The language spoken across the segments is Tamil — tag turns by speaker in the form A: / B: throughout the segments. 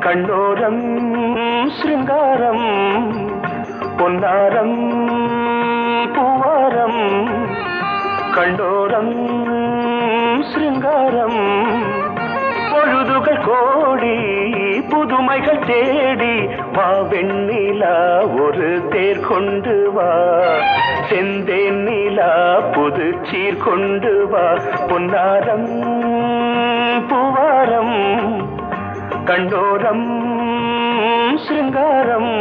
A: கண்ணோரம் சிருங்காரம் பொன்னாரம் பூவாரம் கண்ணோரம் சிருங்காரம் பொழுதுகள் கோடி புதுமைகள் தேடி வா வெண்ணிலா ஒரு தேர் கொண்டு வா செந்தேன் நிலா புது சீர் கொண்டு வா பொன்னாரம் பூவாரம் கண்டோரம் சிருங்காரம்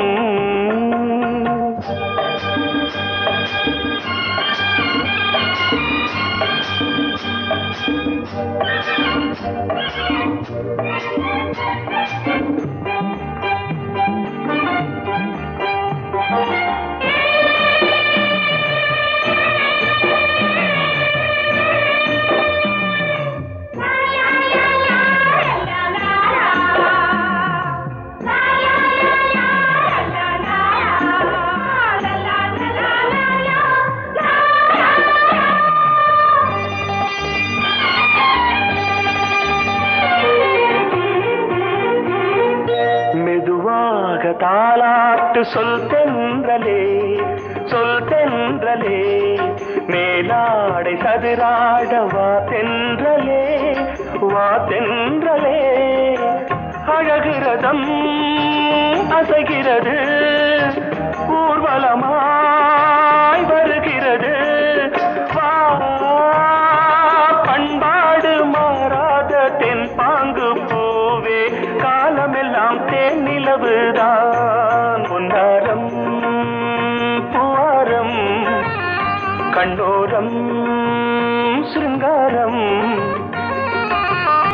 A: தாலாட்டு சொல் தென்றலே சொல் தென்றலே மேலாடை சதுராட வா தென்றலே வா தென்றலே அழகிறதம் அசைகிறது ஊர்வலமாய் வருகிறது வா பண்பாடு மாறாத தென் பாங்கு பூவே காலமெல்லாம் தேன் நிலவுதான் பொன்னாரம் பூவாரம் கண்ணோரம் சிருங்காரம்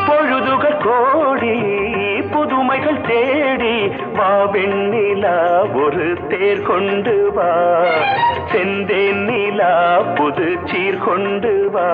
A: பொழுதுகள் கோடி புதுமைகள் தேடி வா வெண்ணிலா ஒரு தேர் கொண்டு வா செந்தேன் நிலா புது சீர் கொண்டு வா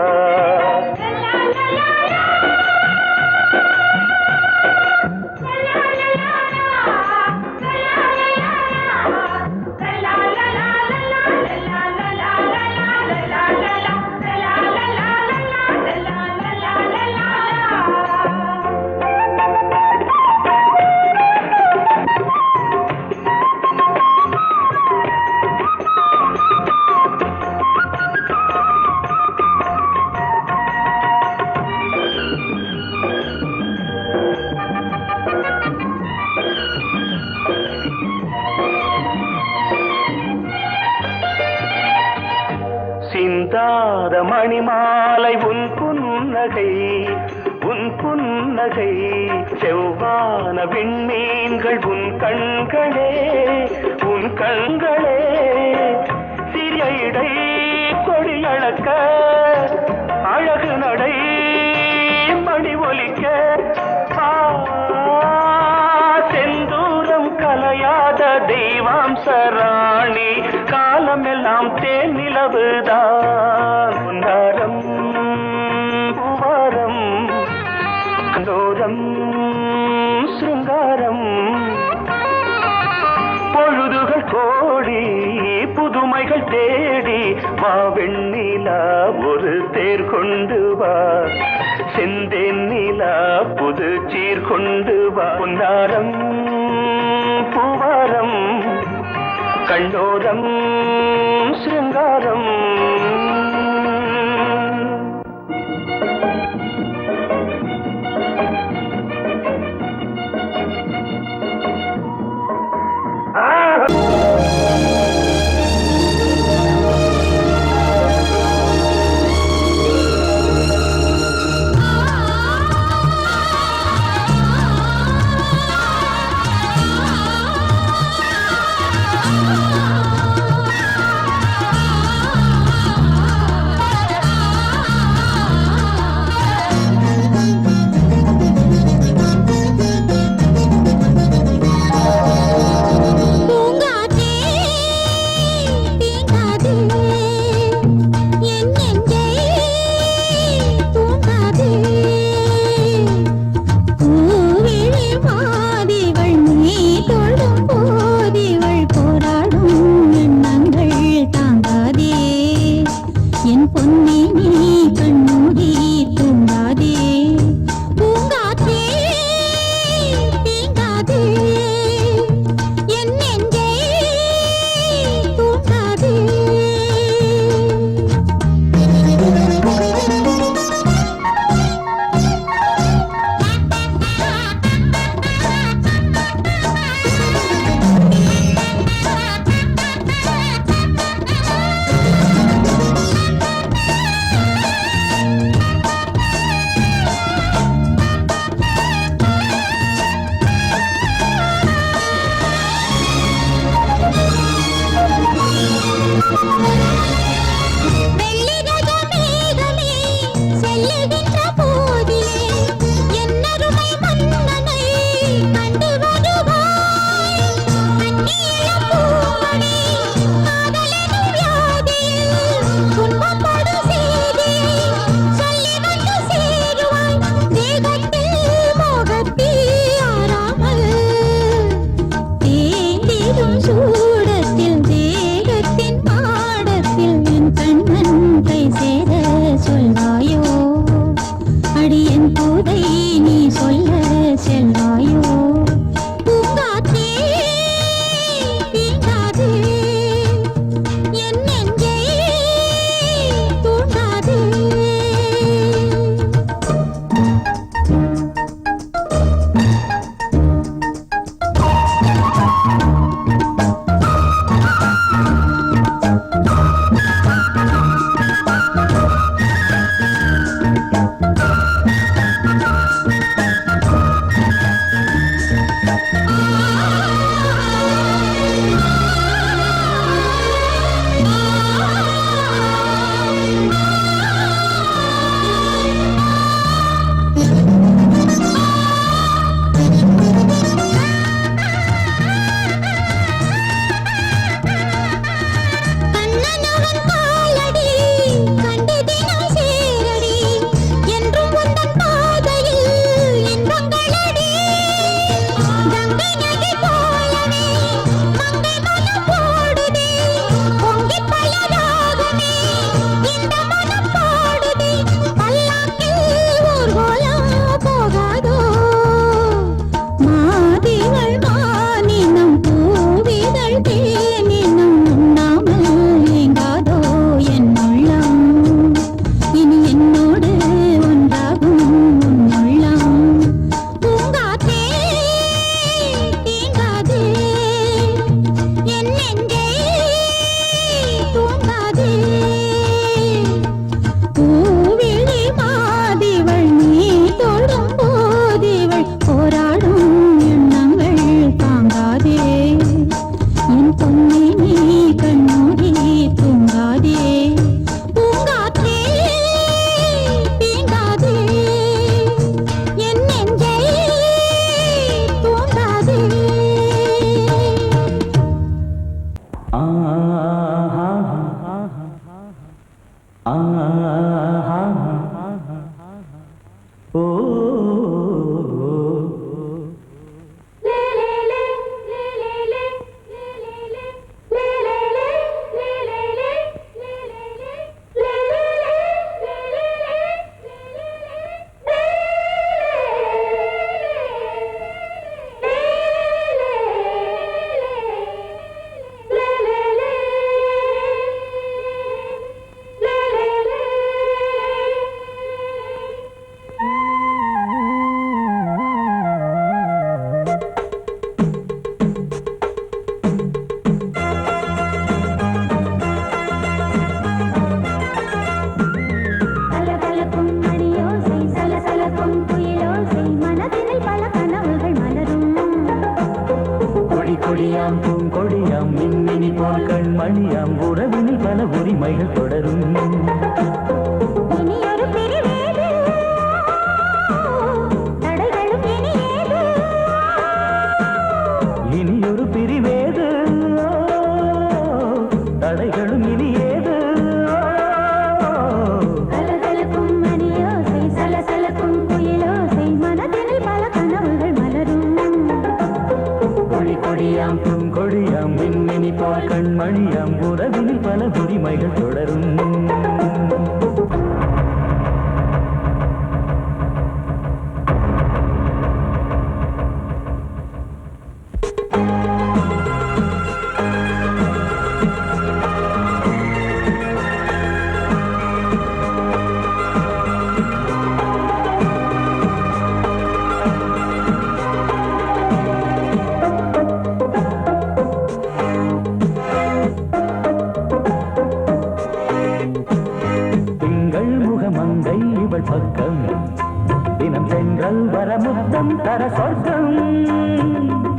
A: சிந்தாத மணிமாலை உன் புன்னகை உன் புன்னகை செவ்வான விண்மீன்கள் உன் கண்களே உன் கண்களே சிறிய இடை கொடியளக்க அழகு நடை மணி ஒலிக்க செந்தூரம் கலையாத தெய்வாம்சராணி காலமெல்லாம் தேன் நிலவுதான் பொன்னாரம் பூவாரம் கண்டோரம் சிருங்காரம் பொழுதுகள் கோடி புதுமைகள் தேடி வா வெண்ணிலா ஒரு தேர் கொண்டு வா செந்தேன் நிலா புது சீர் கொண்டு வா பொன்னாரம் பூவாரம் கண்டோரம் சிருங்காரம்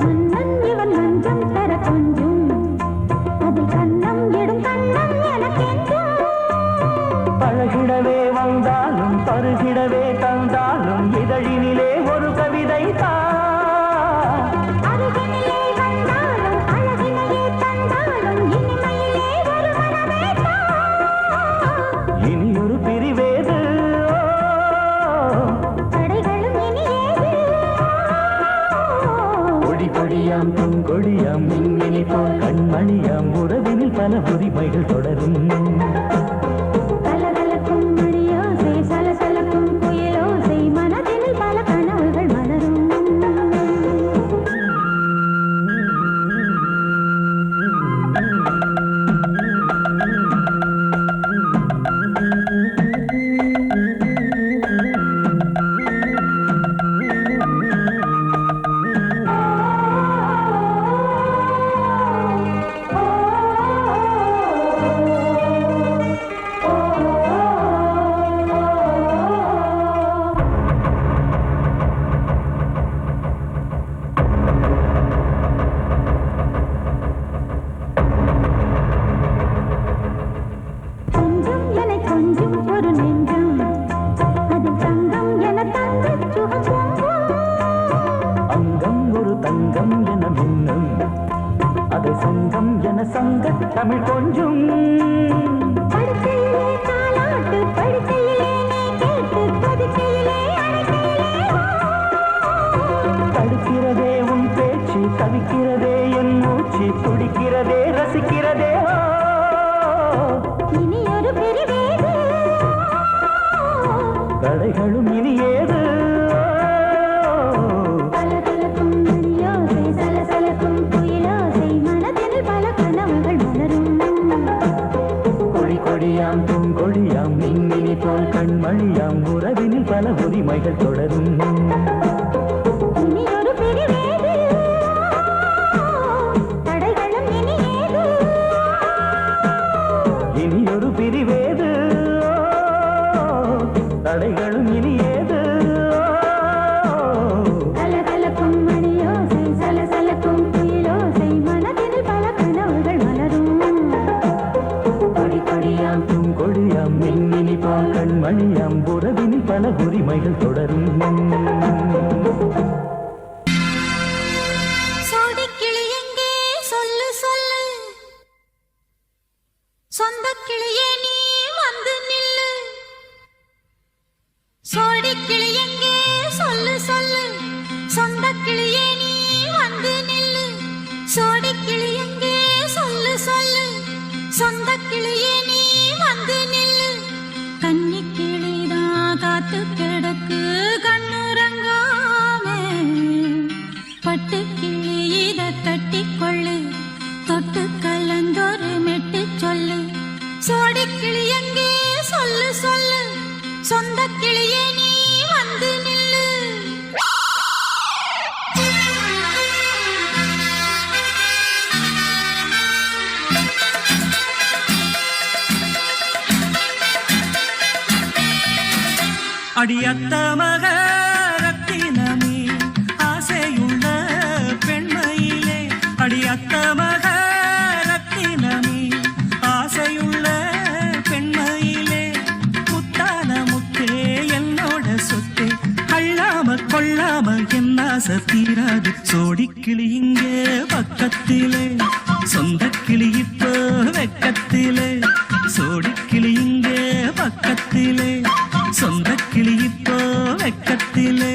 B: மன்னன் இவன் மஞ்சம் தர கொஞ்சும் அதில் கண்ணம் இடும் கண்ணம் உறவினில் பல உரிமைகள் தொடரும்.
C: கலகலக்கும் மணியோசை சலசலக்கும் குயிலோசை மனதினில் பல கனவுகள் மலரும்.
B: தமிழ் கொஞ்சம்
C: படுக்கையிலே தாலாட்டு படுக்கையிலே கேட்டு படுக்கையிலே
B: தடுக்கிறதே உன் பேச்சு தவிக்கிறதே என் மூச்சு துடிக்கிறதே ரசிக்கிறதே
C: இனி ஒரு பிரிவேது
B: தடைகளும் இனி ஏது
C: கலகலக்கும் மணியோசை சலசலக்கும் குயிலோசை மனதில் பல கனவுகள் மலரும்.
B: கொடி கொடியாம் பூங்கொடியாம் மின்மினி போல் கண்மணியாம் உறவினில் பல உரிமைகள் தொடரும்.
C: இனி ஒரு பிரிவேது தடைகளும் இனி ஏது
B: இனி ஒரு பிரிவேது தடைகளும் இனி ஏது
C: கலகலக்கும் மணியோசை சலசலக்கும் குயிலோசை மனதில் பல கனவுகள் மலரும்.
B: கொடி கொடியாம் பூங்கொடியாம் மின்மினி போல் கண்மணியாம் உறவினில் பல உரிமைகள் தொடரும்.
C: சோடிக்கிளி எங்கே சொல்லு சொல்லு சொந்த கிளியே நீ வந்து நில்லு. சோடிக்கிளி எங்கே சொல்லு சொல்லு சொந்த கிளியே நீ வந்து நில்லு. சோடிக்கிளி எங்கே சொல்லு சொல்லு சொந்த கிளியே நீ வந்து நில்லு. கன்னி கிளிதான் காத்து கிடக்கு கண்ணுறங்காமே. பட்டு கிளி இத கட்டிக்கொள்ளு தொட்டு கலந்தொரு மெட்டு சொல்லு. சோடி கிளி எங்கே சொல்லு சொல்லு சொந்த கிளியே நீ வந்து நில்லு.
B: அடியத்த மக ரத்தினமே ஆசையுள்ள பெண்மையிலே அடியத்த மக ரத்தினமே ஆசையுள்ள பெண்மையிலே முத்தான முத்தே என்னோட சொத்தே அள்ளாம கொள்ளாம என் ஆசை தீராது. சோடிக்கிளி இங்கே பக்கத்திலே சொந்த கிளி இப்போ வெக்கத்திலே. சோடிக்கிளி இங்கே பக்கத்திலே சொந்த கிளி இப்போ வெக்கத்திலே.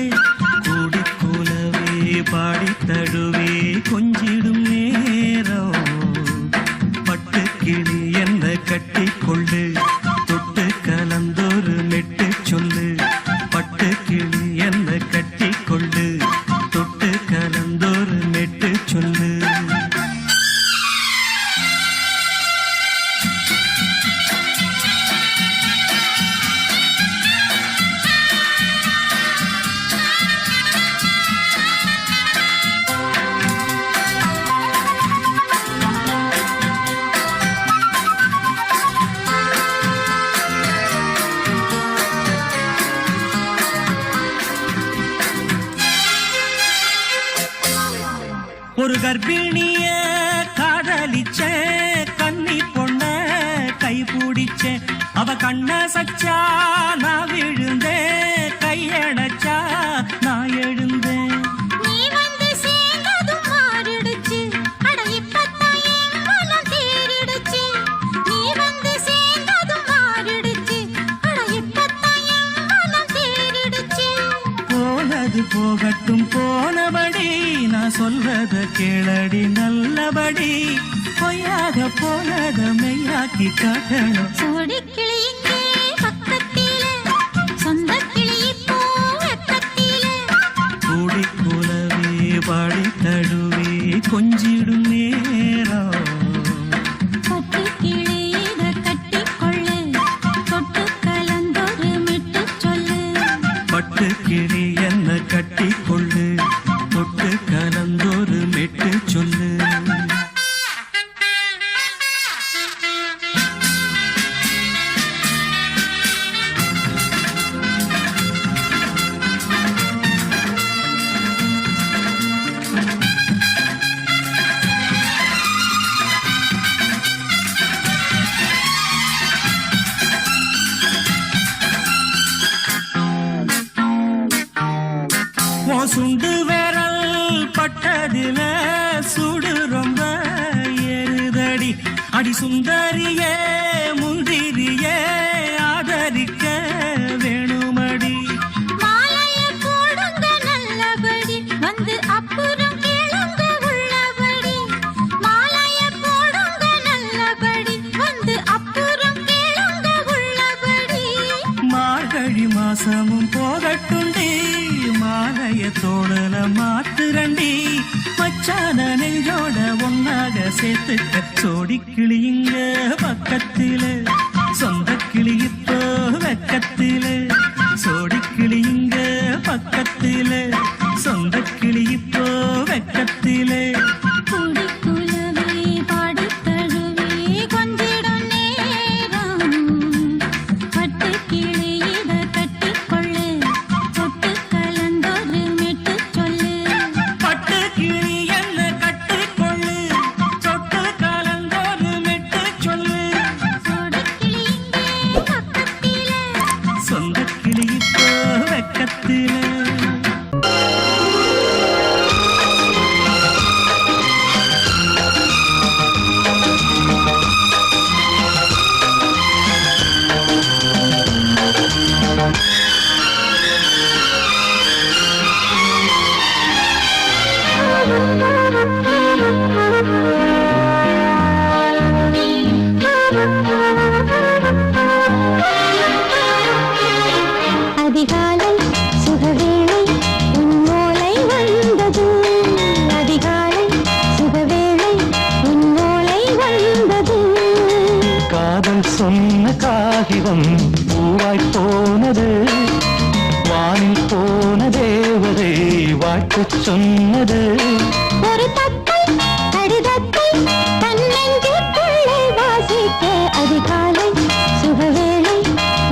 B: கூடி கூலவே பாடி தழுவே கொஞ்சிடும் நேரம் பட்டு கிளி என்ன கட்டி கொள்ளு தொட்டு கலந்தொரு மெட்டு சொல்லு. பட்டு கிளி என்ன கட்டி கொள்ளு தொட்டு கலந்தொரு மெட்டு சொல்லு. ஒரு கர்ப்பிணிய காதலிச்ச கன்னி பொண்ண கை பிடிச்ச அவ கண்ண சச்சா நான் விழுந்தேன் கையடைச்சா நான் எழுந்தேன்.
C: நீ வந்து சேர்ந்ததும் மாறிடுச்சு அட இப்பத்தான் என் மனம் தேறிடுச்சு. நீ வந்து சேர்ந்ததும் மாறிடுச்சு அட இப்பத்தான் என் மனம் தேறிடுச்சு.
B: போனது போகட்டும் போனபடி நான் சொல்றத கேளடி நல்லபடி. பொய்யாக போனத மெய்யாக்கி காட்டணும்.
C: சோடி கிளி இங்கே பக்கத்திலே, சொந்த கிளி இப்போ வெக்கத்திலே.
B: கூடி கூலவே பாடி தழுவே கொஞ்சிடும் நேரம்.
C: பட்டு கிளி இத கட்டிக்கொள்ளு, தொட்டு கலந்தொரு மிட்டு சொல்லு.
B: பட்டு கிளி என்ன கட்டி கொள்ளு, தொட்டு கலந்தொரு மெட்டு சொல்லு. சுண்டு விரல் பட்டதில சுடு ரொம்ப ஏறுதடி. அடி சுந்தரியே முந்திரியே ஆதரிக்க வேணுமடி.
C: மாலைய போடுங்க நல்லபடி, வந்து அப்புறம் கேளுங்க உள்ளபடி. மாலைய போடுங்க நல்லபடி, வந்து அப்புறம் கேளுங்க உள்ளபடி.
B: மார்கழி மாசமும் போகட்டுண்டி, மாலைய தோடல மாத்துரண்டி. மச்சான நெஞ்சோட ஒன்னாக சேர்த்துக்க. சோடி கிளியுங்க பக்கத்தில, சொந்த கிளி இப்போ வெக்கத்தில. சோடி கிளியுங்க பக்கத்தில, சொந்த கிளி இப்போ வெக்கத்தில.
C: கூடி குலவே பாடி தழுவே கொஞ்சிடும் நேரம். பட்டு கிளி இத கட்டிக்கொள்ளு, தொட்டு கலந்தொரு மெட்டு சொல்லு.
B: பட்டு கிளி என்ன கட்டிக்கொள்ளு, தொட்டு கலந்தொரு மெட்டு சொல்லு.
C: சோடி கிளி இங்கே பக்கத்திலே,
B: சொந்த கிளி இப்போ வெக்கத்தில.
C: அதிகாலை சுகவேளை உன் ஓலை வந்தது. அதிகாலை சுகவேளை உன் ஓலை வந்தது.
A: காதல் சொன்ன காகிதம் பூவாய் போனது. வானில் போன தேவதை வாழ்த்து சொன்னது.
C: ஒரு தத்தை கடிதத்தை தன்னெஞ்சுக்குள்ளே வாசிக்க. அதிகாலை சுகவேளை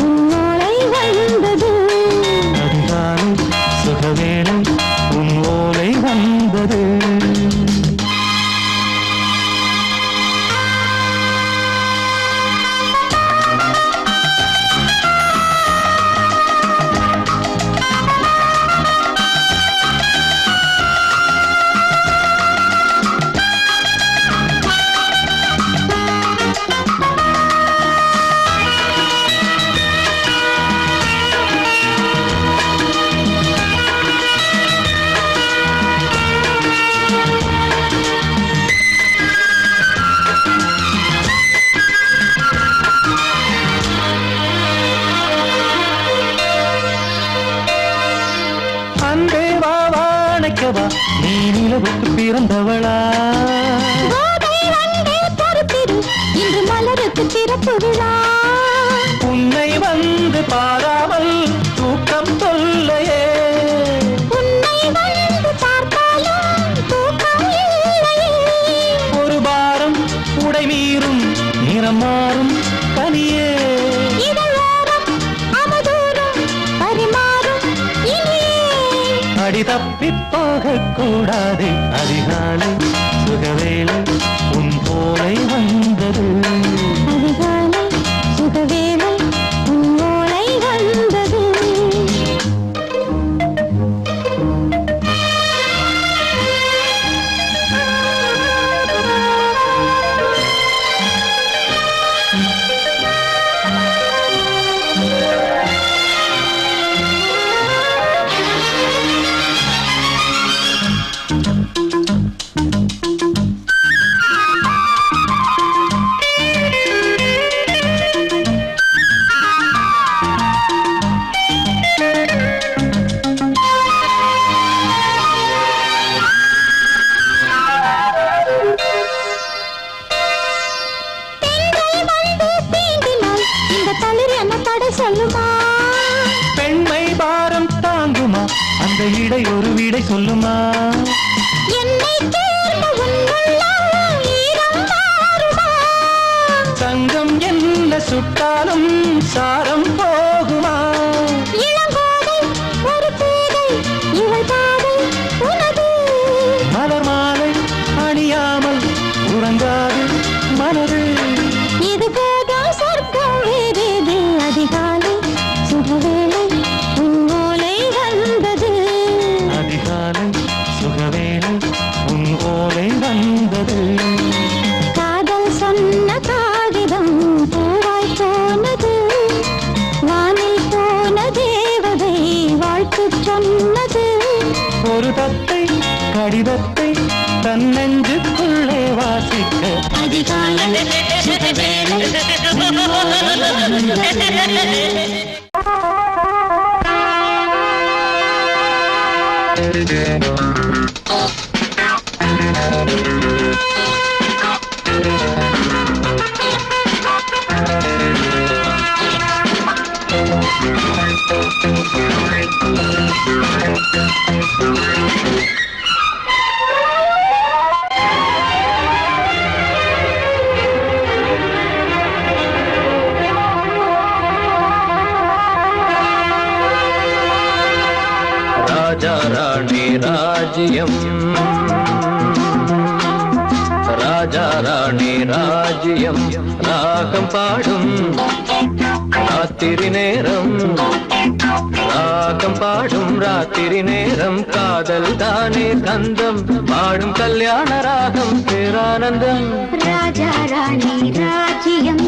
C: உன் ஓலை வந்தது.
A: அதிகாலை சுகவேளை உன் ஓலை வந்தது. அன்பே வா வாழைக்கவா, நீ நிலவுக்கு பிறந்தவளா?
C: கோதை வந்தே பொறுப்பிரு, இன்று மலருக்கு திறப்பு விழா.
A: உன்னை வந்து பாராமல் தூக்கம் தொல்லையே.
C: உன்னை வந்து பார்த்தாலும் தூக்கம் இல்லையே.
A: ஒரு பாரம் உடை மீறும், நிறம் மாறும் பனியே.
C: இதழோரம் அமுதூரம் பரிமாறும் இனியே.
A: அடி தப்பிப் போகக் கூடாது. அதிகாலை சுகவேளை உன் போலை வந்தது.
C: அதிகாலை சுகவேளை உன் ஓலை வந்தது.
A: விடை சொல்லுமா
C: என்னை தேர்ந்த உன்னுள்ளம் ஈரம் மாறுமா
A: தங்கம் என்ன சுட்டாலும் சாரம் போகுமா
C: இளங்கோதை ஒரு பேதை இவள் பாதை உனது
A: மலர் மாலை அணியாமல் உறங்காது மனது
C: இது போதும் சொர்க்கம் வேறேது அதிகாலை சுகவேளை உன் ஓலை வந்தது
A: அதிகாலை சுகவேளை உன் ஓலை வந்தது
C: காதல் சொன்ன காகிதம் பூவாய் போனது வானில் போன தேவதை வாழ்த்து சொன்னது
A: ஒரு தத்தை கடிதத்தை தன் நெஞ்சுக்குள்ளே வாசிக்க
C: அதிகாலை சுகவேளை உன் ஓலை வந்தது
A: ராஜா ராணி ராஜ்யம் ராஜா ராணி ராஜ்யம் ராகம் பாடும் ராத்திரி நேரம் ராகம் பாடும் ராத்திரி நேரம் காதல் தானே கந்தம் பாடும் கல்யாண ராகம் பேரானந்தம்
C: ராஜா ராணி ராஜ்யம்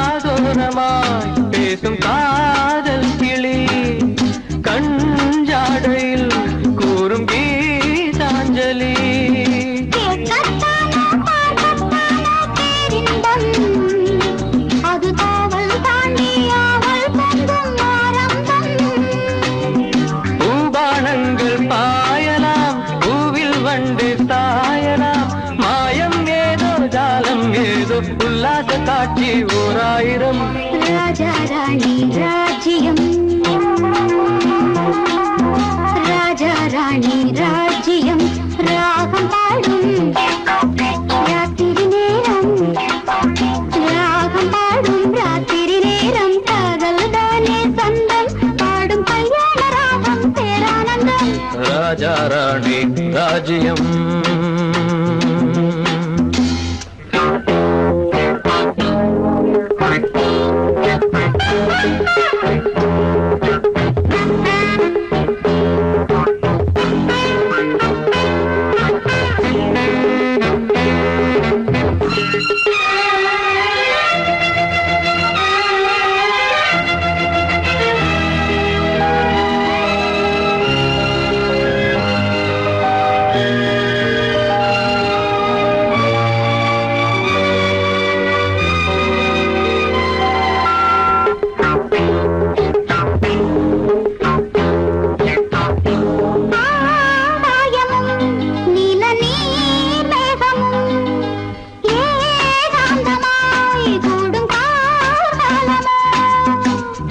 A: காதோரமாய் பேசும் காதல் கிளி கஞ்சாடையில் கூறும் கீதாஞ்சலி
C: அது காவல் தாண்டி அவள் பொங்கும் ஆரம்பம்
A: பூபானங்கள் பாயலாம் பூவில் வண்டு சாயலாம் மாயம் ஏதோ ஜாலம் ஏதோ உல்லாச காட்சி ஓராயிரம்
C: ராஜா ராணி ராஜ்யம் ராஜா ராணி ராஜ்யம் ராகம் பாடும் ராத்திரி நேரம் ராகம் பாடும் ராத்திரி நேரம் காதல் தானே சொந்தம் பாடும் கல்யாண ராகம் பேரானந்தம்
A: ராஜா ராணி ராஜ்யம்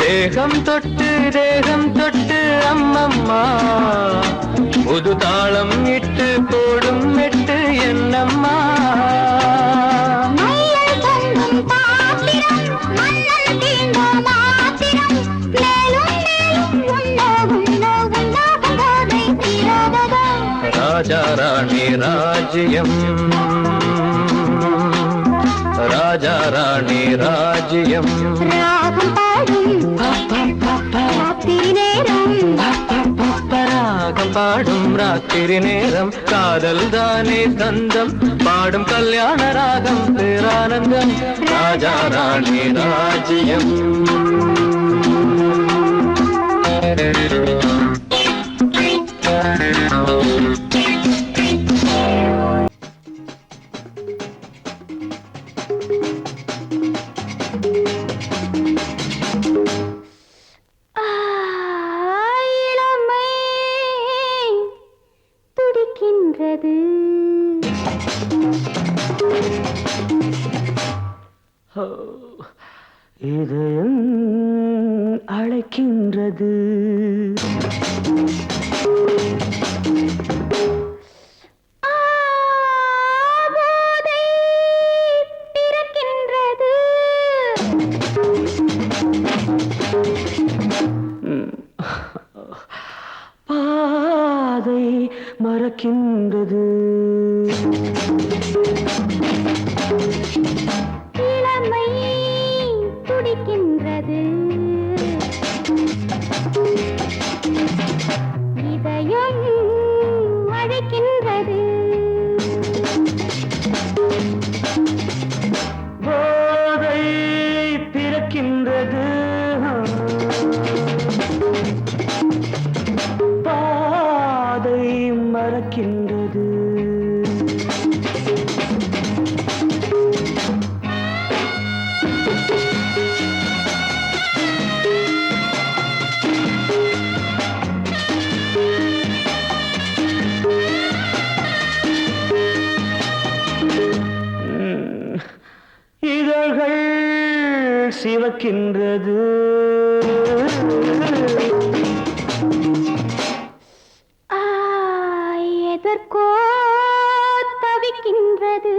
A: தேகம் தொட்டு அம்மம்மா புது தாளம் இட்டு போடும் மெட்டு என்னம்மா ராஜா ராணி ராஜ்யம் ராஜா ராணி ராஜ்யம்
C: ராகம் பாடும் ராத்திரி நேரம்
A: ராகம் ராகம் பாடும் ராத்திரி நேரம் காதல் தானே தந்தம் பாடும் கல்யாண ராகம் பேரானந்தம் ராஜா ராணி ராஜ்யம்
B: இதயம் அழைக்கின்றது பாதை மறக்கின்றது
C: இளமை துடிக்கின்றது இதயம் அழைக்கின்றது
B: போதை பிறக்கின்றது பாதை மறக்கின்றது இதழ்கள் சிவக்கின்றது
C: எதற்கோ தவிக்கின்றது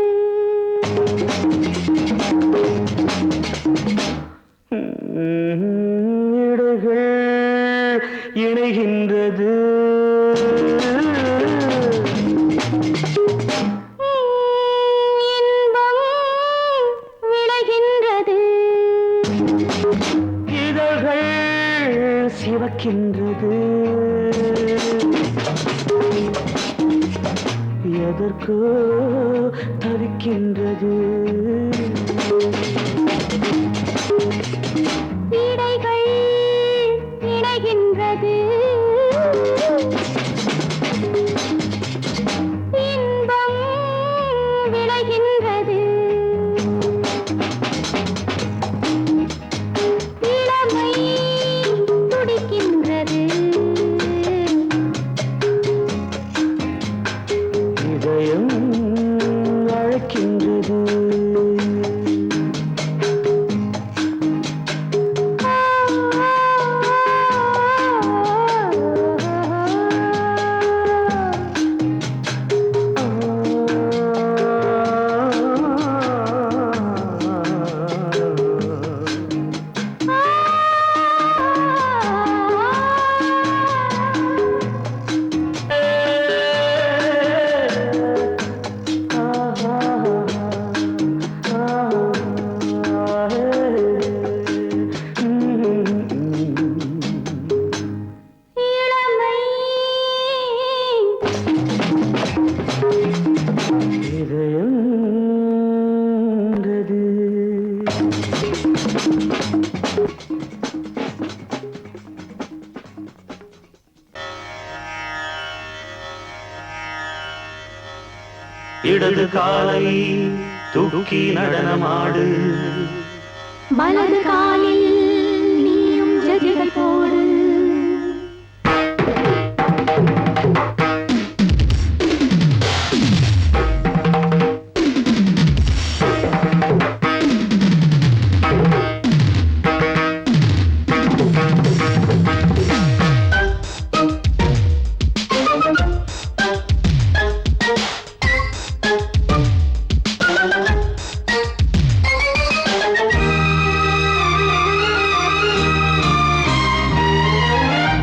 B: இடைகள் இணைகின்றது
C: இன்பம் விளைகின்றது
B: இதழ்கள் சிவக்கின்றது எதற்கோ தவிக்கின்றது
C: இடைகள் இணைகின்றது இன்பம் விளைகின்றது இளமை துடிக்கின்றது
B: இதயம் அழைக்கின்றது
C: இளமை
B: இதயம் இடது காலை தூக்கி நடனமாடு
C: வலது காலில் நீயும் ஜதிகள் போடு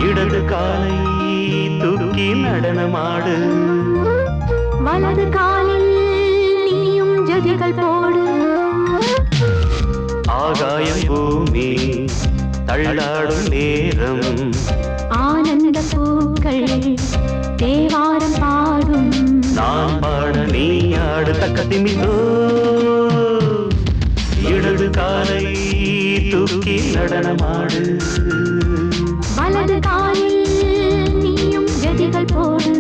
B: இடது காலை தூக்கி நடனமாடு
C: வலது காலில் நீயும் ஜதிகள் போடு
B: ஆகாயம் பூமி தள்ளாடும் நேரம்
C: ஆனந்த பூக்கள் தேவாரம் பாடும்
B: நான் பாட நீ ஆடு தக்கத்திமிதோ இடது காலை தூக்கி நடனமாடு
C: வலது காலில் நீயும் ஜதிகள் போடு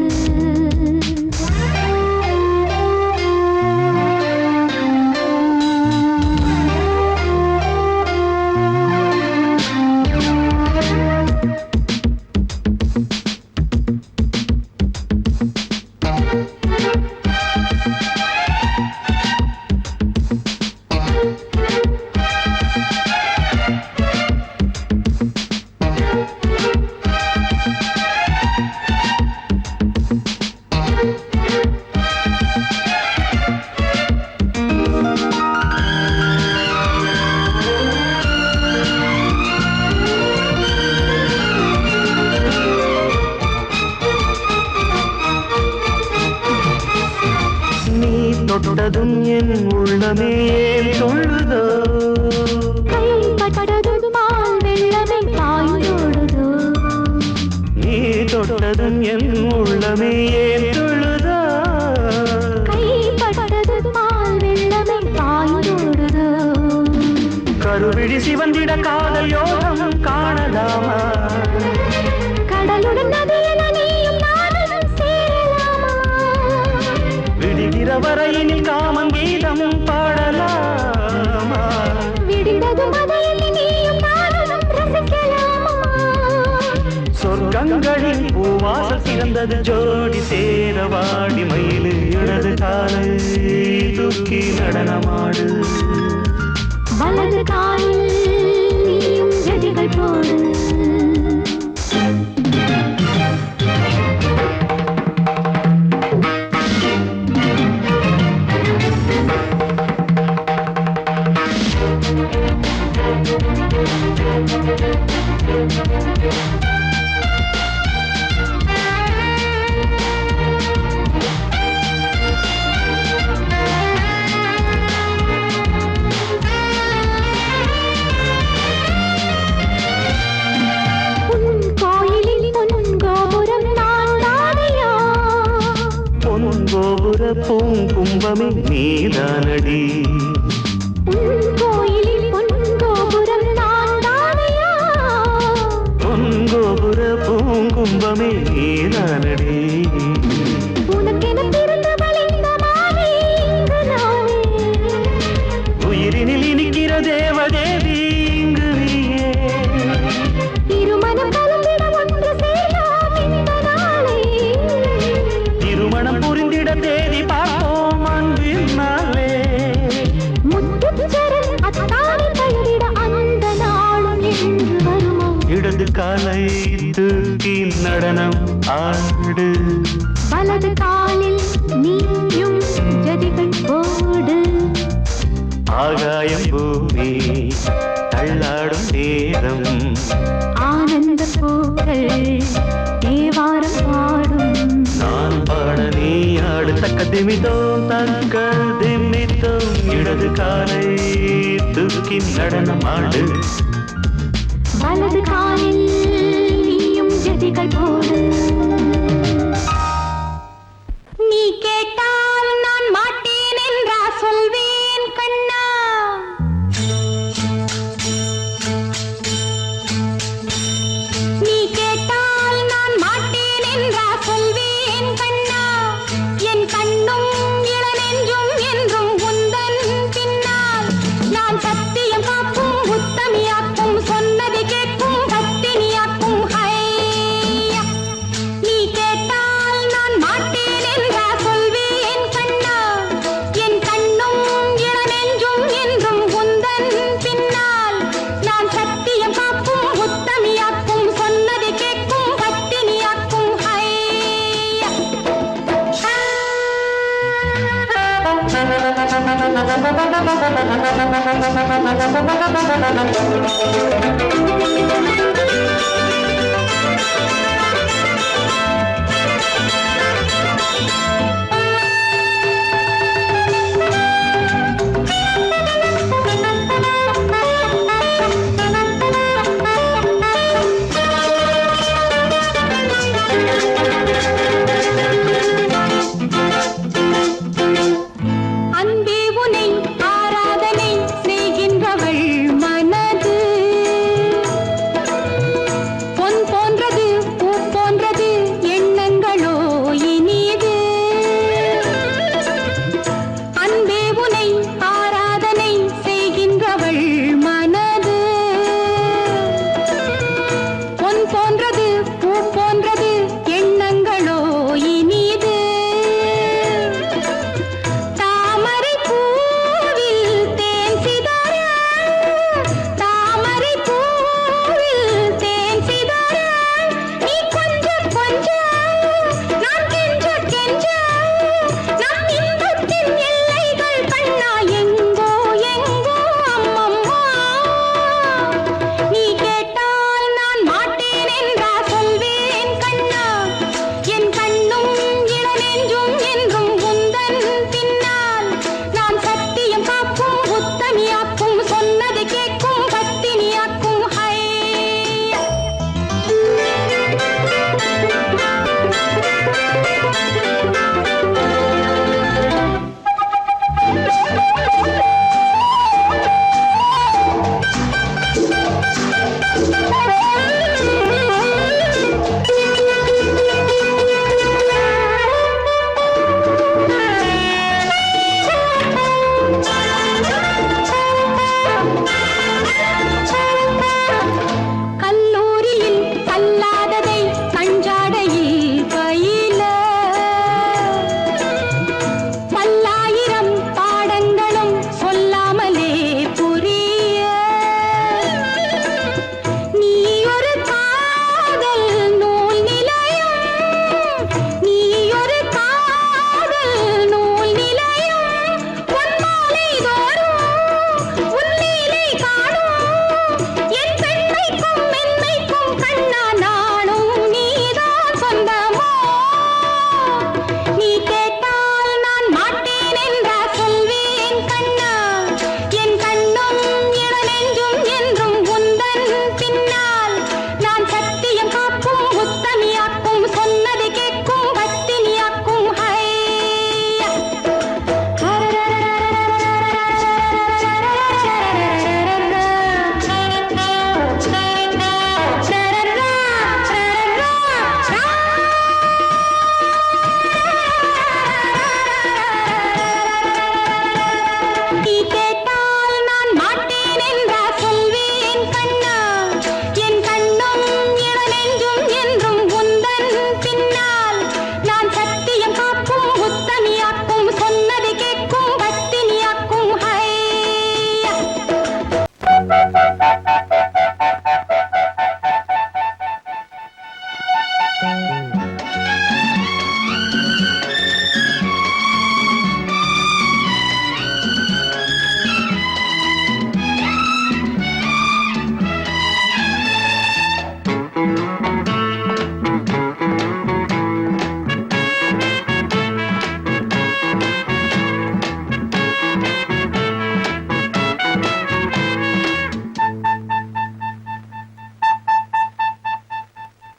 B: தொட்டதும் என் உள்ளமே சொல்லுதோ
C: கைப்பட்டதும் மால் வெள்ளமே பாய்ந்தோடுதோ
B: நீ தொட்டதும் என் உள்ளமே சொல்லுதோ
C: கைப்பட்டதும் மால் வெள்ளமே பாய்ந்தோடுதோ
B: கருவிழி சிவந்திட காதல் யோகம் காணலாமா
C: கடலுடன் நதியில் நீயும் நானும் சேரலாமா
B: விடுகிற வரையினில் காமங்கீதம் பாடலாமா
C: விடிந்ததும் அதையில் நீயும் நானும் ரசிக்கலாமா
B: சொர்க்கங்களில் பூவாசல் சிறந்தது ஜோடி சேரவாடி மயிலு இடது காலை தூக்கி நடனமாடு
C: வலது காலில் நீயும் ஜதிகள் போடு
B: பூங்கும்பமே நீதானடி
C: கோயிலில் பொன்கோபுரம் நான் தானையா
B: பொன்கோபுர பூங்கும்பமே நீதானடி
C: உனக்கென பிறந்தவள் இந்த மாலை இங்கு நானே
B: உயிரினில் இனிக்கிற தேவதேவி இங்கு நீயே
C: திருமணம் கலந்திட ஒன்று சேரலாம் இந்த நாளை
B: திருமணம் புரிந்திட தேதி பார்ப்போம் அன்பினாலே
C: முத்துச்சரன் அத்தானை தழுவிட அந்த நாளும் என்று வருமோ
B: இடது காலை தூக்கி நடனம் ஆடு
C: வலது காலில் நீயும் ஜதிகள் போடு
B: ஆகாயம் பூமி தள்ளாடும் நேரம்
C: ஆனந்த பூக்கள் தேவாரம் பாடும்
B: நான் பாட நீ ஆடு தக்க திமிதோ தக்க திமித்தோ இடது காலை தூக்கி நடனம் ஆடு
C: வலது காலில் நீயும் ஜதிகள் போடு நீ கேட்டால் நான் மாட்டேன் என்றா சொல்வேன் கண்ணா நீ கேட்டால் நான் மாட்டேன் என்றா சொல்வேன் கண்ணா என் கண்ணும் இளநெஞ்சும் என்றும் உந்தன் பின்னால் நான் சத்தியம் காக்கும் உத்தமியாக்கும் சொன்னதை கேட்கும் பத்தினியாக்கும் ஹையா நீ கேட்டால் நான் மாட்டேன் என்றா சொல்வேன் கண்ணா என் கண்ணும் இளநெஞ்சும் என்றும் உந்தன் பின்னால் நான் சத்தியம் காக்கும் உத்தமியாக்கும் சொன்னதை கேட்கும் பத்தினியாக்கும் ஹையா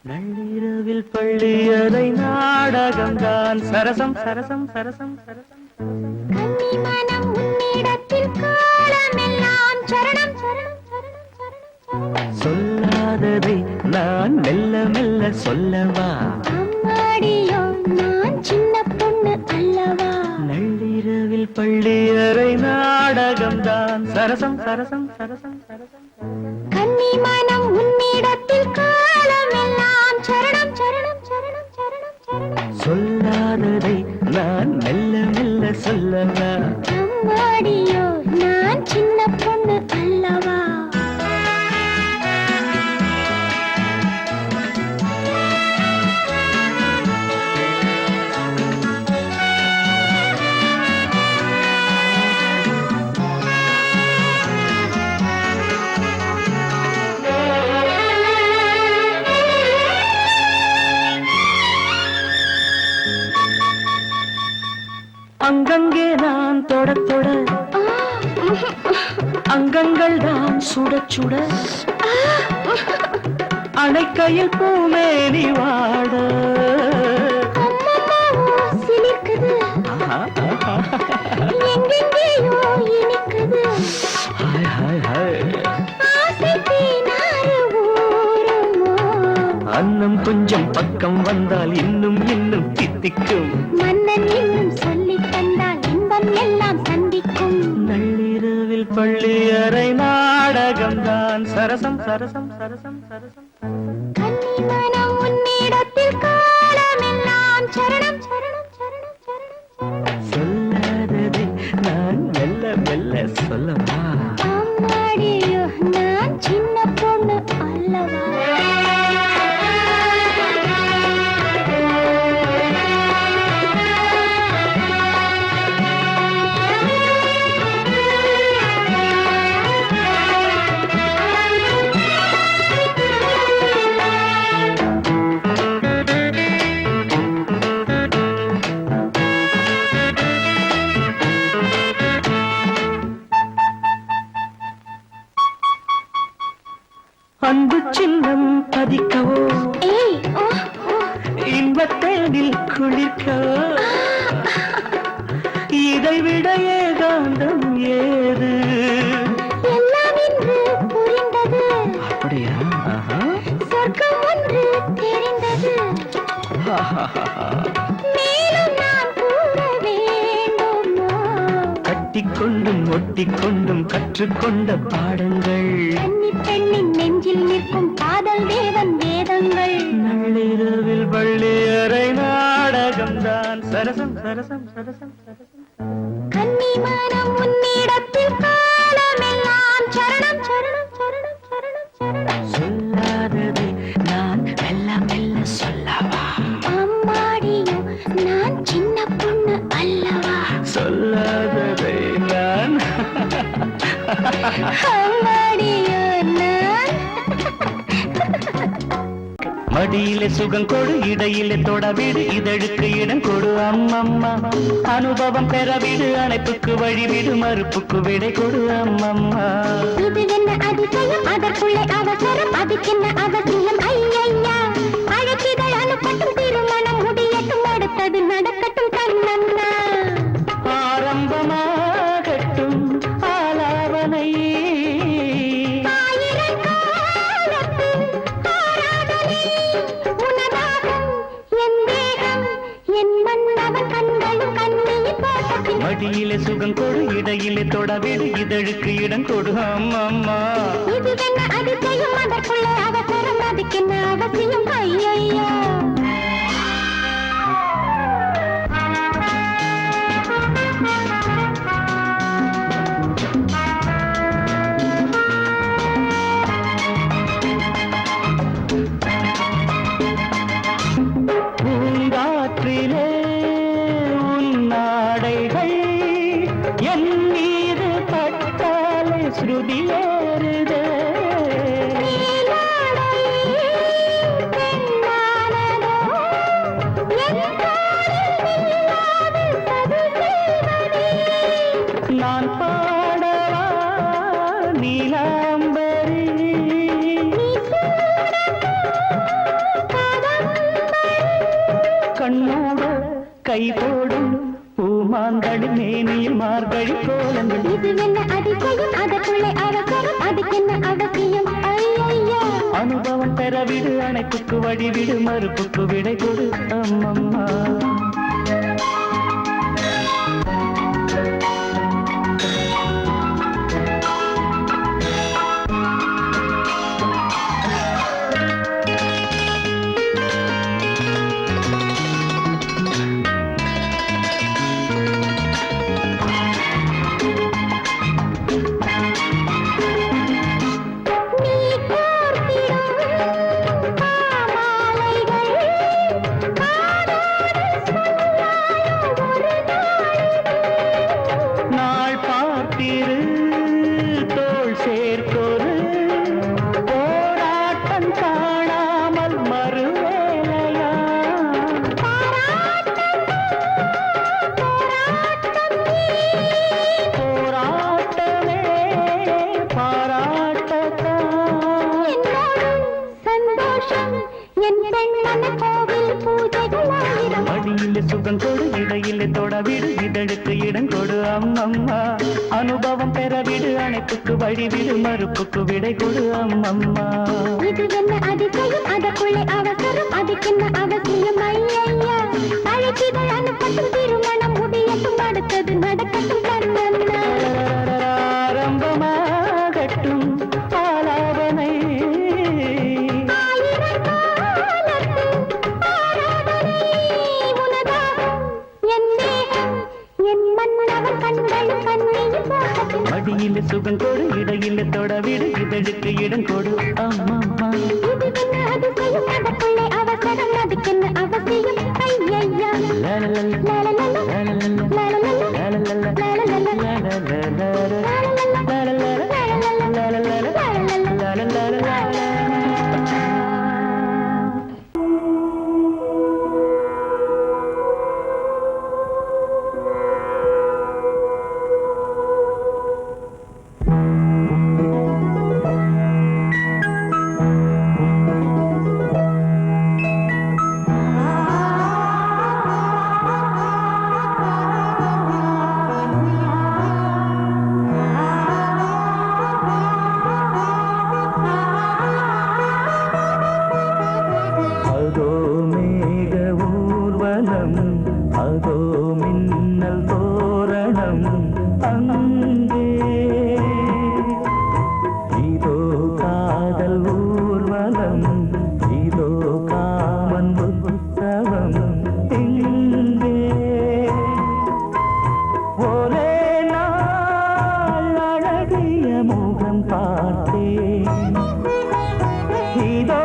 B: நள்ளிரவில் பள்ளியறை நாடகம்தான் சரசம் சரசம் சரசம் சரசம்
C: கன்னி மனம் உன்னிடத்தில் காலமெல்லாம் சரணம் சரணம் சரணம் சரணம் சரணம்.
B: சொல்லாததை நான் மெல்ல மெல்ல சொல்லவா
C: அம்மாடியோ நான் சின்ன பொண்ணு அல்லவா.
B: நள்ளிரவில் பள்ளியறை நாடகம்தான் சரசம் சரசம் சரசம் சரசம்
C: கன்னி மனம் உன்னிடத்தில் காலமெல்லாம் சரணம் சரணம் சரணம் சரணம் சரணம்.
B: சொல்லாததை நான் மெல்ல மெல்ல சொல்லவா
C: அம்மாடியோ நான் சின்ன பொண்ணு அல்லவா.
B: அங்கங்கே நான் தொட தொட அங்கங்கள் தான் சுட சுட அணைக்கையில் பூமேனி வாட
C: அம்மம்மாவோ சிலிர்க்குது, எங்கெங்கேயோ இனிக்குது.
B: ஹாய் ஹாய் ஹாய்
C: ஆசை தீனாறு ஊருமோ.
B: அன்னம் கொஞ்சம் பக்கம் வந்தால் இன்னும் இன்னும் தித்திக்கும்
C: மன்னன் இன்னும் சொல்லித் தந்தால் இன்பம் எல்லாம் சந்திக்கும்.
B: நள்ளிரவில் பள்ளியறை நாடகம்தான் சரசம் சரசம் சரசம் சரசம்
C: கன்னி மனம் உன்னிடத்தில் காலமெல்லாம் சரணம் சரணம் சரணம் சரணம் சரணம்.
B: சொல்லாததை நான் மெல்ல மெல்ல சொல்லவா
C: அம்மாடியோ நான் சின்ன பொண்ணு அல்லவா.
B: அன்பு சின்னம் பதிக்கவோ
C: ஏய் ஓ ஓ.
B: இன்பத்தேனில் குளிர்க்கவோ இதைவிட ஏகாந்தம் ஏது
C: எல்லாம் இன்று புரிந்தது,
B: அப்படியா
C: சொர்க்கம் ஒன்று தெரிந்தது. மேலும் நான் கூற வேண்டுமோ.
B: கட்டிக்கொண்டும் ஒட்டிக்கொண்டும் கற்றுக்கொண்ட பாடங்கள்
C: கன்னி பெண்ணின் நெஞ்சில் நிற்கும் காதல் தேவன் வேதங்கள்.
B: நள்ளிரவில் பள்ளியறை நாடகம்தான் சரசம் சரசம் சரசம் சரசம்
C: கன்னி மனம் உன்னிடத்தில் காலமெல்லாம் சரணம் சரணம் சரணம் சரணம் சரணம்.
B: சொல்லாததை நான் மெல்ல மெல்ல சொல்லவா
C: அம்மாடியோ நான் சின்ன பொண்ணு அல்லவா.
B: சொல்லாததை நான்
C: அம்மாடியோ நான்
B: மடியிலே சுகம் கொடு இடையிலே தொட விடு இதழுக்கு இடம் கொடு அம்மம்மா அனுபவம் பெற விடு அணைப்புக்கு வழிவிடு மறுப்புக்கு விடை கொடு அம்மம்மா
C: இது என்ன அதிசயம், அதற்குள்ளே அவசரம், அதுக்கென்ன அவசியம் ஐயையா. அழைச்சிதழ் அனுப்பட்டும், திருமணம் முடியட்டும், அடுத்தது நடக்கட்டும் கண்ணண்ணா.
B: ஆரம்பமாகட்டும் ஆலாவனை
C: ஆயிரம் காலத்து ஆராதனை உனதாகும் என் தேகம், என் மன்னவன் கண்களும் கண்ணியின் தோட்டத்தில்.
B: மடியிலே சுகம் கொடு இடையிலே தொட விடு இதழுக்கு இடம் கொடு அம்மம்மா
C: இது என்ன அதிசயம், அதற்குள்ளே அவசரம், அதுக்கென்ன அவசியம் ஐயையா.
B: பூங்காற்றிலே உன் நாடைகள் என் மீது பட்டாலே ஸ்ருதியேறுதே
C: நீலாடை பெண்ணாடை
B: கண்ணோட கை போடும் பூமாங்கடி மேனியில் மார்கழி கோலங்கள்.
C: இது என்ன அதிசயம் அதற்குள்ளே அவசரம் அதுக்கென்ன அவசியம் ஐயா.
B: அனுபவம் பெறவிடு அணைப்புக்கு வழிவிடு மறுப்புக்கு விடை கொடு அம்மம்மா. மடியிலே சுகம் கொடு இடையிலே தொடவிடு இதழுக்கு இடம் கொடு அம்மம்மா. அனுபவம் பெறவிடு அணைப்புக்கு வழிவிடு மறுப்புக்கு விடை கொடு அம்மம்மா.
C: இது என்ன அதிசயம் அதற்குள்ளே அவசரம் அதுக்கென்ன அவசியம் ஐயா. அழைப்பிதழ் அனுப்பட்டும் திருமணம் முடியட்டும் அடுத்தது நடக்கட்டும் கண்ணன்னா.
B: ஆரம்பமாகட்டும் ஆலாபனை மடியிலே சுகம் கொடு இடையிலே தொடவிடு இதழுக்கு இடம் கொடு அம்மம்மா.
C: இது என்ன அதிசயம் அதற்குள்ளே அவசரம் அதுக்கென்ன அவசியம் ஐயா. அதோ மின்னல் தோரணம் அங்கே இதோ காதல் ஊர்வலம் இதோ காமன் உற்சவம் இங்கே ஒரே நாள் அழகிய முகம் பார்த்தேன் இதோ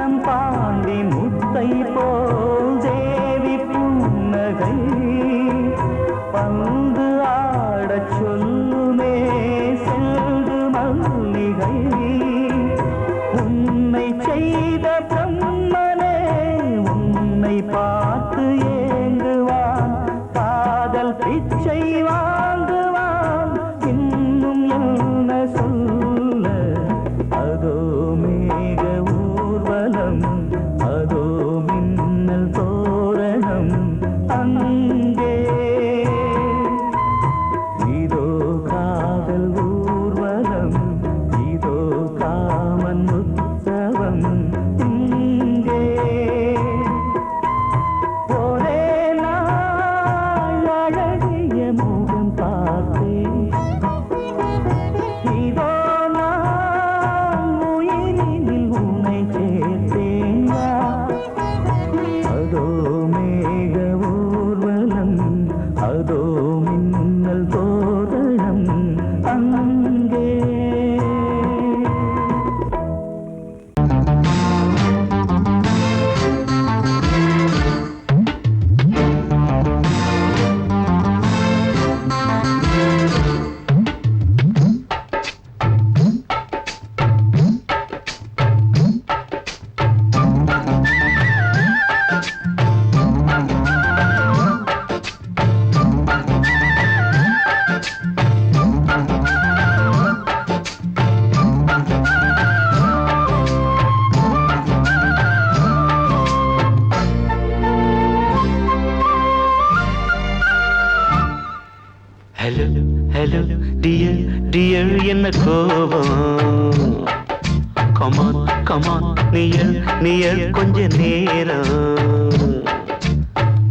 B: மனம் பாண்டி முத்தை போல் தேவி புன்னகை பந்து ஆடச் சொல்லுமே செல்து மல்லிகை உன்னை செய்த பிரம்மனே உன்னை பார்த்து ஏங்குவான் காதல் பிச்சை வாங்குவான் இன்னும் என்ன சொல்ல அதோ மேக ஊர்வலம் அதோ மின்னல் தோரணம் அங்கே இதோ காதல் ஊர்வலம் இதோ காமன் உற்சவம் இங்கே ஒரே நாள் அழகிய முகம் பார்த்தேன் இதோ நான் உயிரினில் உன்னை சேர்த்தேன் அதோ மேக ஊர்வலம் அதோ மின்னல் தோரணம் அங்கே ஹலோ ஹலோ டியர் டியர் என்ன கோபம் கமான் கமான் நியர் நியர் கொஞ்ச நேரம்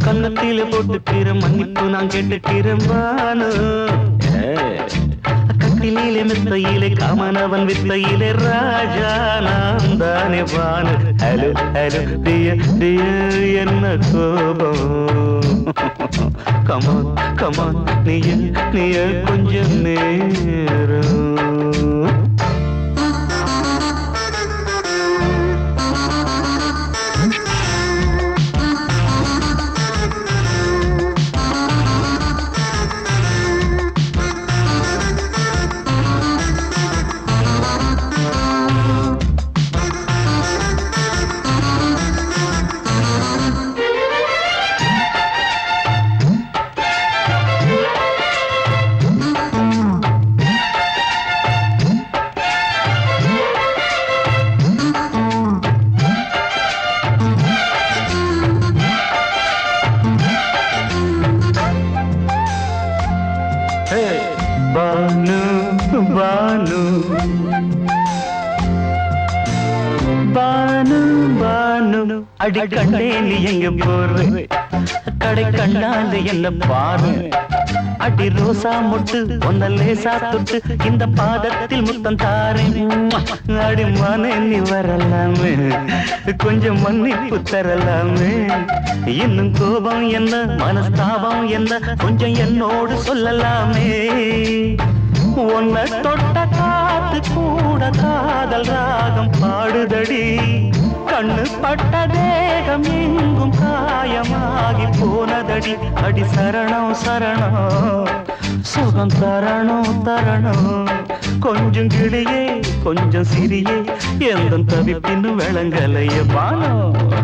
B: கன்னத்தில போட்டுக்கிற மன்னிப்பு நான் கேட்டுக்கிறேன் வானு கட்டிலே மெத்தையிலே காமனவன் வித்தையிலே ராஜா நான் தானே வானு ஹலோ ஹலோ டியர் டியர் என்ன கோபம் கமான் கமான் நீய கொஞ்சம் நேரம் பானு பானு பானு பானு அடி கண்டே நீ எங்க போற கடை கண்டாண்டு என்ன பாரு அடி ரோசா முட்டு ஒன்ன லேசா தொட்டு இந்த பாதத்தில் முத்தம் தாரேன் அடி மானே நீ வரலாமே கொஞ்சம் மன்னிப்பு தரலாமே இன்னும் கோபம் என்ன மனஸ்தாபம் என்ன கொஞ்சம் என்னோடு சொல்லலாமே உன்னை தொட்ட காத்து கூட காதல் ராகம் பாடுதடி கண்ணு பட்ட தேகம் எங்கும் காயமாகி போனதடி அடி சரணம் சரணம் சுகம் தரணும் தரணும் கொஞ்சம் கிளியே கொஞ்சம் சிறியே எந்த தவிப்பின்னு விளங்கலைய பானோ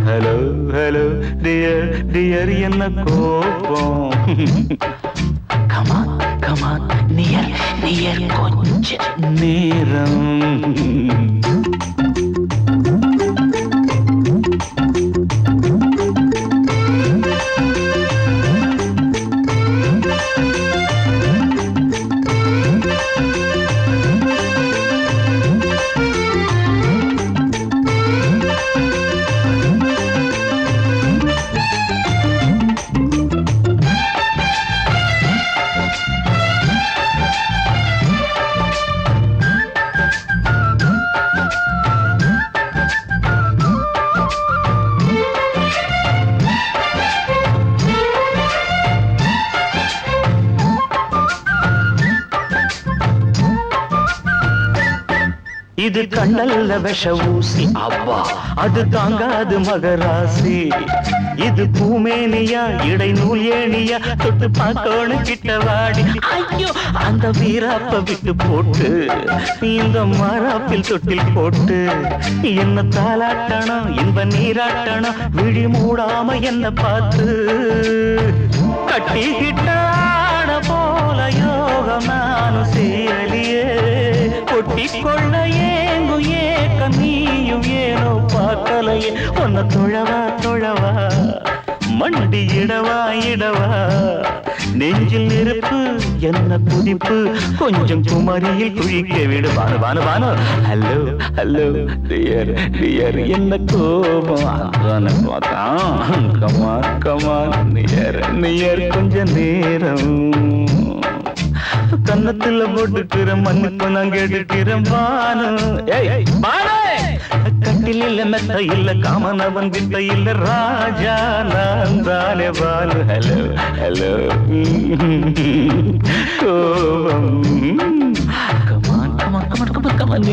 B: ஹலோ ஹலோ டியர் டியர் என்ன கோபம் கமான் கமான் நியர் நியர் கொஞ்ச நேரம் இது கண்ணல்ல விஷ ஊசி அப்பா அது தாங்காது மகராசி இது பூமேனியா இடை நூல் ஏனியா தொட்டு பார்க்கணும் கிட்டவாடி ஐயோ அந்த வீராப்ப விட்டு போட்டு இந்த மாறாப்பில் தொட்டில் போட்டு என்ன தாலாட்டணும் இன்ப நீராட்டணும் விழி மூடாம என்ன பார்த்து கட்டிக்கிட்டாட போல யோகம் நானும் சேரலியே கொட்டிக்கொள்ள ஏங்கும் ஏக்க நீயும் ஏனோ பார்க்கலையே உன்னை தொழவா மண்டி இடவா நெஞ்சில் நெருப்பு என்ன குதிப்பு கொஞ்சம் குமரியில் குழிக்க விடு வானு ஹலோ டியர் என்ன கோபம் கமான் நியர் கொஞ்ச நேரம் கன்னத்துல போட்டுக்கிற மண்ணுக்கு நான் கேட்டுக்கிறேன் பானு கட்டில் இல்ல மெத்த இல்ல காமனவன் வித்த இல்ல ராஜா நான் தானே பானு ஹலோ கோபம் கமான்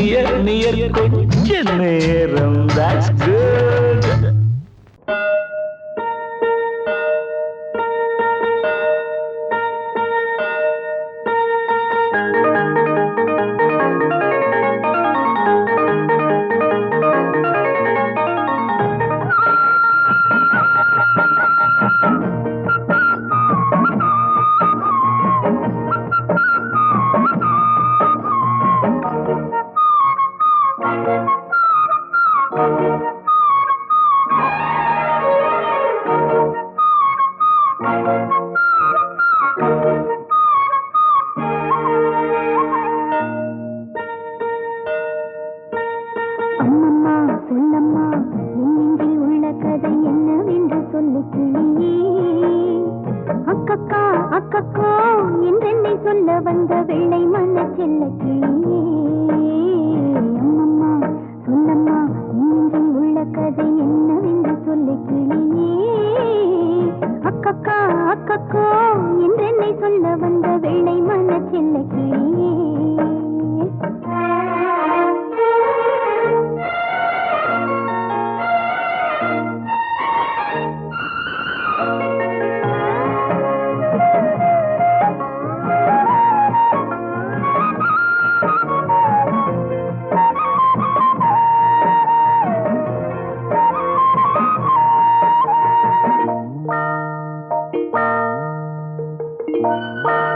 B: நியர் கொஞ்ச நேரம் that's good
C: Bye.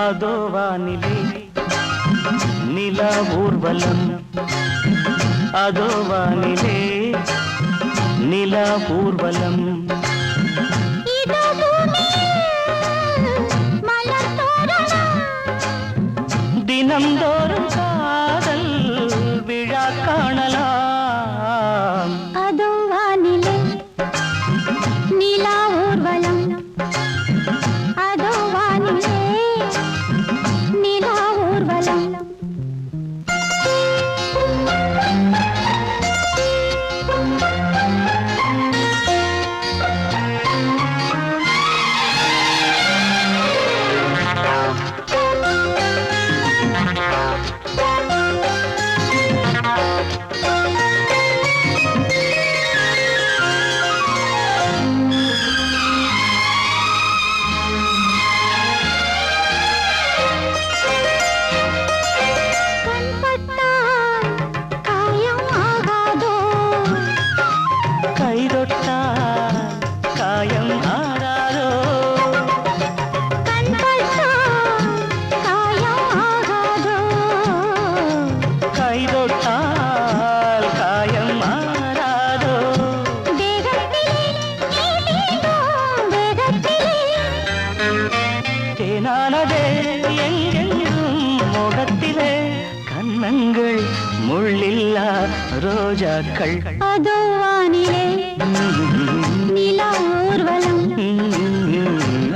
B: அதோ வானிலே நிலா ஊர்வலம், அதோ வானிலே நிலா ஊர்வலம்.
C: இதோ பூமியில் மலர் தோரணம்,
B: தினம்தோறும் காதல் விழா காணலாம்.
C: அதோ வானிலே நிலா ஊர்வலம், அதோ வானிலே நிலா ஊர்வலம். கண்பட்டால் காயம் ஆகாதோ,
B: கைதொட்டால் காயம் ஆறாதோ,
C: கண்பட்டால் காயம் ஆகாதோ,
B: கைதொட்டால் காயம் ஆறாதோ.
C: தேகத்திலே நீதேனும் வேகத்திலே,
B: தேனானதே எங்கெங்கும் முகத்திலே, கன்னங்கள் முள்ளில்லா ரோஜாக்கள்.
C: அதோ வானிலே நிலா ஊர்வலம்,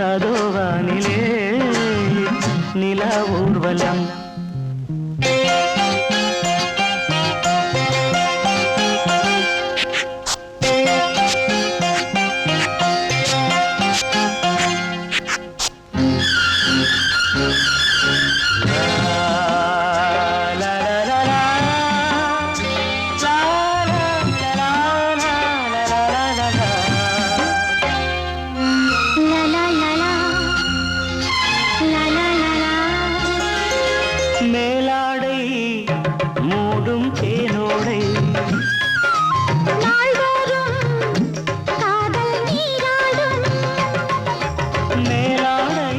B: அதோ வானிலே நிலா ஊர்வலம்.
C: லா லா லா லா, லா லா லா லா.
B: மேலாடை மூடும் தேனோடை,
C: நாள்தோறும் காதல் நீராடும்,
B: மேலாடை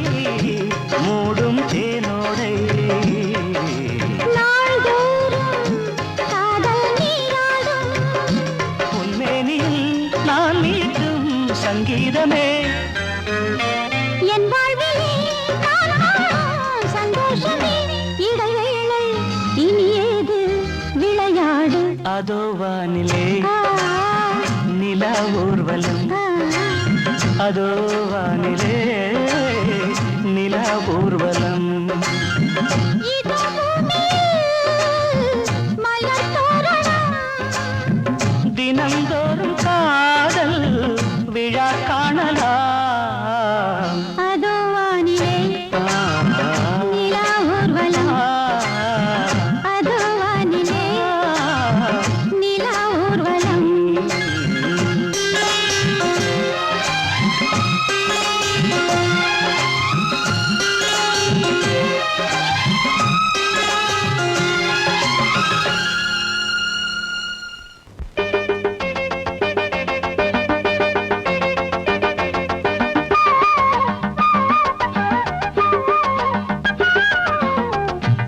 B: மூடும் தேனோடை,
C: நாள்தோறும் காதல் நீராடும்.
B: பொன்மேனியில் நான் மீட்டும் சங்கீதமே,
C: என் வாழ்விலே நான் காணும் சந்தோஷமே, இடைவேளை இனி ஏது விளையாடு.
B: அதோ வானிலே
C: ஆ,
B: நிலா ஊர்வலம்,
C: ஆ,
B: அதோ வானிலே நிலா ஊர்வலம்.
C: இதோ பூமியில் மலர் தோரணம்,
B: தினம்தோறும் காதல் விழா காணலாம்.
C: அதோ வானிலே நிலா ஊர்வலம், அதோ வானிலே நிலா ஊர்வலம்.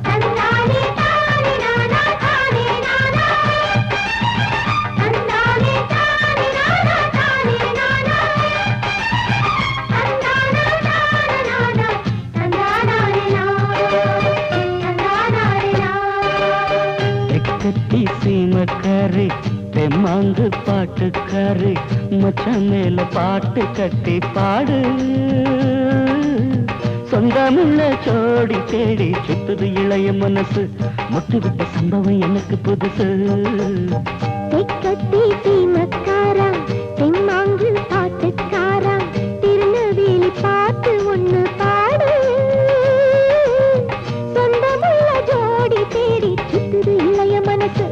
C: தன்னாலே தானே நானா, தானே நானா, தன்னாலே தானே நானா, தானே நானா, தன்னானா தானே நானா, தன்னானாலே நானா, தன்னானாலே நானா.
B: எக்கத்தி சீமக்காரி தெம்மாங்கு பாட்டுக்காரி, மச்சான் மேல பாட்டு கட்டி பாடு. சொந்தமுள்ள ஜோடி தேடி சுத்துது இளைய மனசு, முட்டுவிட்ட சம்பவம் எனக்கு புதுசு.
C: தெக்கத்தி சீமக்காரா, தெம்மாங்கு பாட்டுக்காரா, திருநெல்வேலி பாட்டு ஒண்ணு பாடு. சொந்தமுள்ள ஜோடி தேடி சுத்துது இளைய மனசு,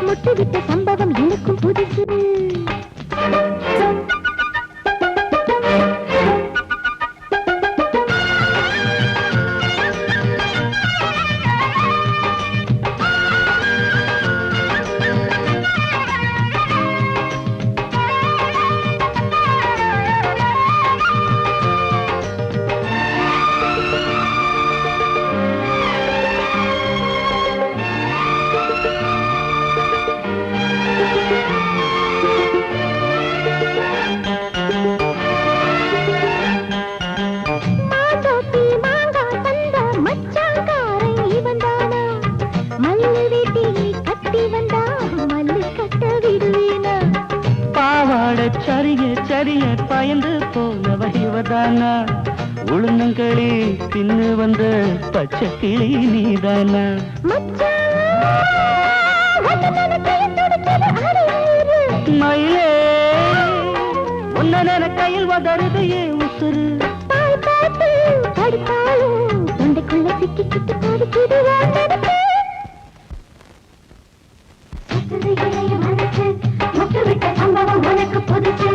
C: முட்டுவிட்ட சம்பவம் எனக்கும் புதுசு.
B: கரிய பயந்து போனவ இவதானா உளுந்தங்களி தின்னு வந்த பச்சை கிளி நீதானா மயிலே உன்ன கையில் வதருது ஏன் உசுறு
C: தொண்டைக்குள்ள சிக்கி கிட்டு போடுவான் சுத்துது இளைய மனசு முட்டுவிட்ட சம்பவம் உனக்கு புதுசு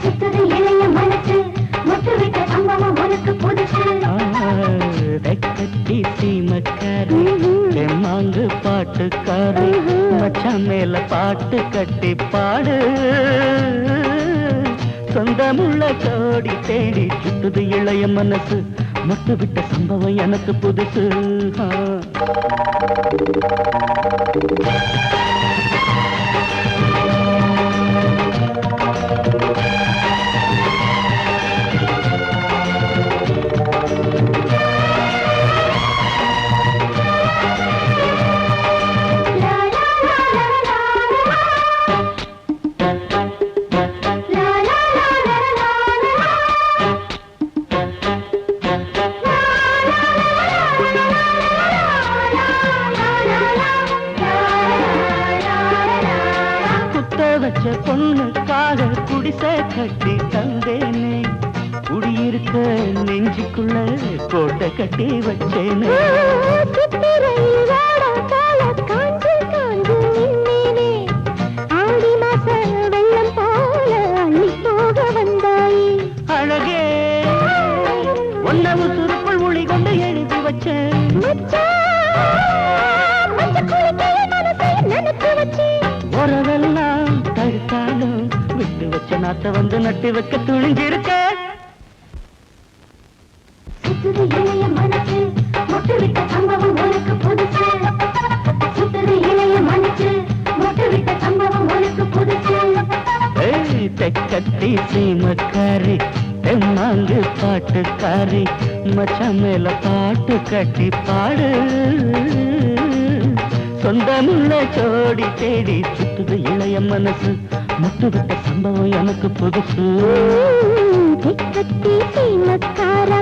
C: சுத்துது இளைய மனசு முட்டுவிட்ட சம்பவம் உனக்கு புதுசு
B: கட்டி சீமக்காரி தெம்மாங்கு பாட்டுக்காரி மச்சான் மேல பாட்டு கட்டி பாடு சொந்தமுள்ள கோடி தேடி சுத்துது இளைய மனசு முட்டு விட்ட சம்பவம் எனக்கு புதுசு வச்ச பொண்ணுக்காக குடிசை கட்டி தந்தேனே குடியிருக்க நெஞ்சுக்குள்ள கோட்டை கட்டி வச்சேனே அழகே ஒன்னவு சுருக்குள் மொழி கொண்டு எழுதி வச்சேன் உறவெல்லாம் தடுத்தாலும் விட்டு வச்ச நாத்த வந்து நட்டு வைக்க துணிஞ்சிருக்க
C: சுத்துது இளைய மனசு முட்டுவிட்ட சம்பவம் உனக்கு புதுசு சுத்துது இளைய மனசு முட்டுவிட்ட சம்பவம் உனக்கு புதுசு
B: தெக்கத்தி சீமக்காரி தெம்மாங்கு பாட்டுக்காரி மச்சான் மேல பாட்டு கட்டி பாடு சொந்தமுள்ள ஜோடி தேடி சுத்துது இளைய மனசு முட்டுவிட்ட சம்பவம் எனக்கு புதுசு
C: தெக்கத்தி சீமக்காரா